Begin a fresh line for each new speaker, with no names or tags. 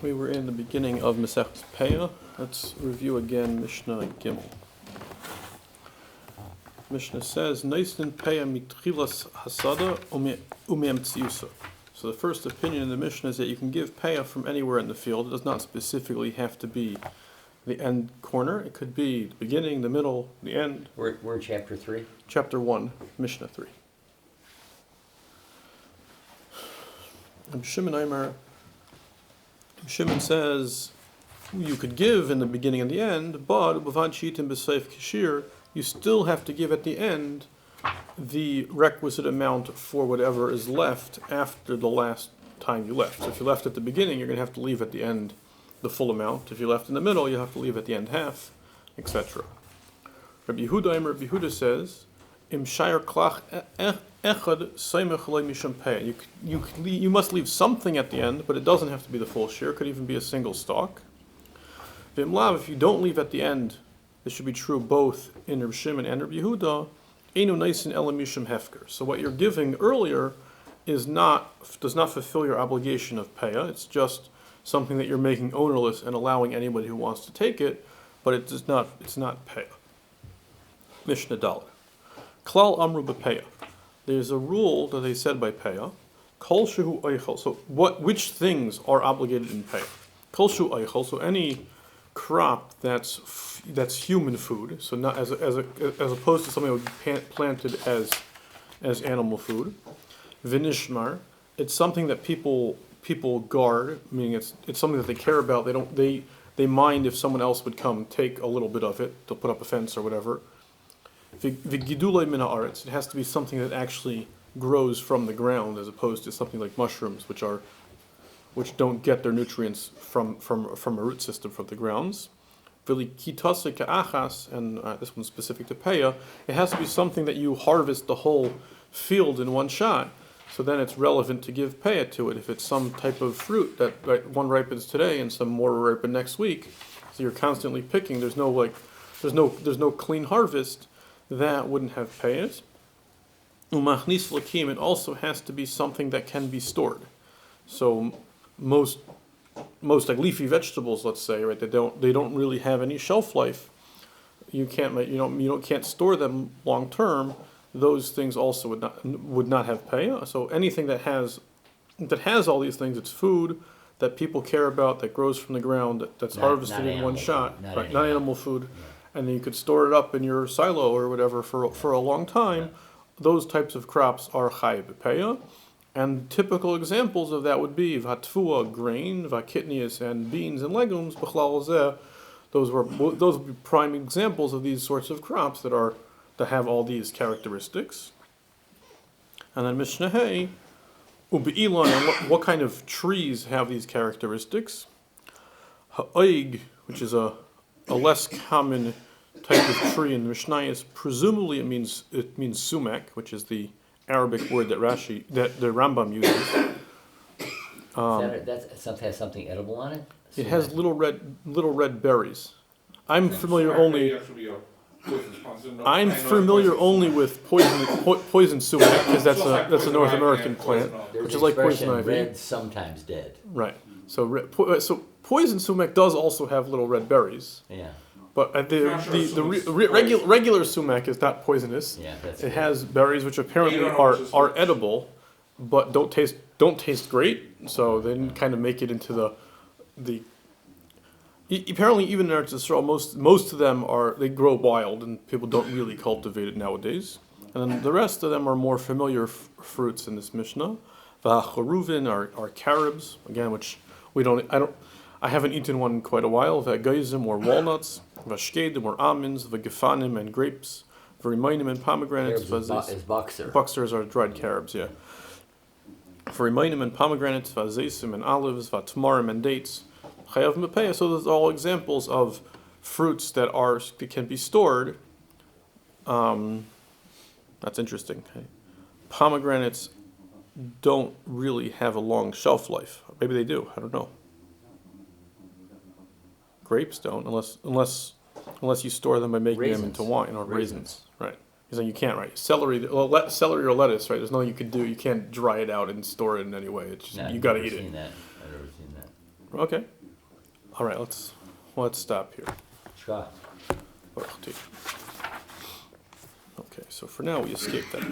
We were in the beginning of Masechtas Peah. Let's review again Mishnah Gimel. Mishnah says, "Neisin Peah mitchilas hasada umeamtziusa." So the first opinion in the Mishnah is that you can give Peah from anywhere in the field. It does not specifically have to be the end corner. It could be the beginning, the middle, the end.
We're in chapter 3?
Chapter 1, Mishnah 3. Shimon says you could give in the beginning and the end, but you still have to give at the end the requisite amount for whatever is left after the last time you left. So if you left at the beginning, you're going to have to leave at the end the full amount. If you left in the middle, you have to leave at the end half, etc. Rabbi Yehuda says, "Im shiur klach echad seimech loy mishum peah." You must leave something at the end, but it doesn't have to be the full shiur. It could even be a single stalk. V'im lav, if you don't leave at the end, this should be true both in Rabbi Shimon and Rabbi Yehuda. Einu neisin ela mishum hefker. So what you're giving earlier does not fulfill your obligation of peah. It's just something that you're making ownerless and allowing anybody who wants to take it, but it's not peah. Mishnah Dalet. Klal amru b'peah. There's a rule that they said by peah. Kol shehu eichel. So which things are obligated in peah? Kol shehu eichel. So any crop that's human food. So not as opposed to something that would be planted as animal food. Vinishmar. It's something that people guard. Meaning it's something that they care about. They mind if someone else would come take a little bit of it. They'll put up a fence or whatever. V'gidulei min haaretz. It has to be something that actually grows from the ground, as opposed to something like mushrooms, which don't get their nutrients from a root system from the grounds. V'likitase ka'achas, and this one's specific to peah. It has to be something that you harvest the whole field in one shot. So then it's relevant to give peah to it. If it's some type of fruit that one ripens today and some more ripen next week, so you're constantly picking. There's no clean harvest. That wouldn't have peah. Umachnis lakim. It also has to be something that can be stored. So most like leafy vegetables, let's say, right? They don't really have any shelf life. You can't store them long term. Those things also would not have peah. So anything that has all these things, it's food that people care about, that grows from the ground, that's harvested in one shot, not animal food. Yeah. And then you could store it up in your silo or whatever for a long time. Yeah. Those types of crops are chai b'peah. And typical examples of that would be v'hatfua, grain, v'kitnias, and beans and legumes, b'chlal zeh. Those would be prime examples of these sorts of crops that have all these characteristics. And then Mishnah Hey, u'be'ilan, and what kind of trees have these characteristics? Ha'oig, which is a less common type of tree in Mishnayos. Presumably it means sumac, which is the Arabic word that the Rambam uses.
That has something edible on it?
It has little red berries. I'm familiar only with poison sumac, because that's a North American plant, which is like poison ivy.
Red, sometimes dead.
Right. So poison sumac does also have little red berries.
Yeah.
But the regular sumac is not poisonous.
Yeah,
it has berries which apparently are edible, but don't taste great. So they didn't kind of make it into the. Apparently, even in Eretz Yisrael, most of them they grow wild, and people don't really cultivate it nowadays. And then the rest of them are more familiar fruits in this Mishnah. V'acharuvin are carobs, again, which I haven't eaten one in quite a while. V'agayzim or walnuts. V'ashkedim or almonds. V'gefanim and grapes. V'rimainim and pomegranates.
Is boxer.
Boxers are dried carobs, yeah. V'rimainim and pomegranates. V'azeisim and olives. V'atmarim and dates. Chayav mepeah. So those are all examples of fruits that can be stored. That's interesting. Okay. Pomegranates don't really have a long shelf life. Maybe they do. I don't know. Grapes don't, unless you store them by making them into wine or raisins. Right? He's saying you can't, right? Celery or lettuce, right? There's nothing you can do. You can't dry it out and store it in any way. It's just, you got to eat it.
I've never seen that.
Okay. All right, let's stop here.
Sure.
Okay, so for now we escape that problem.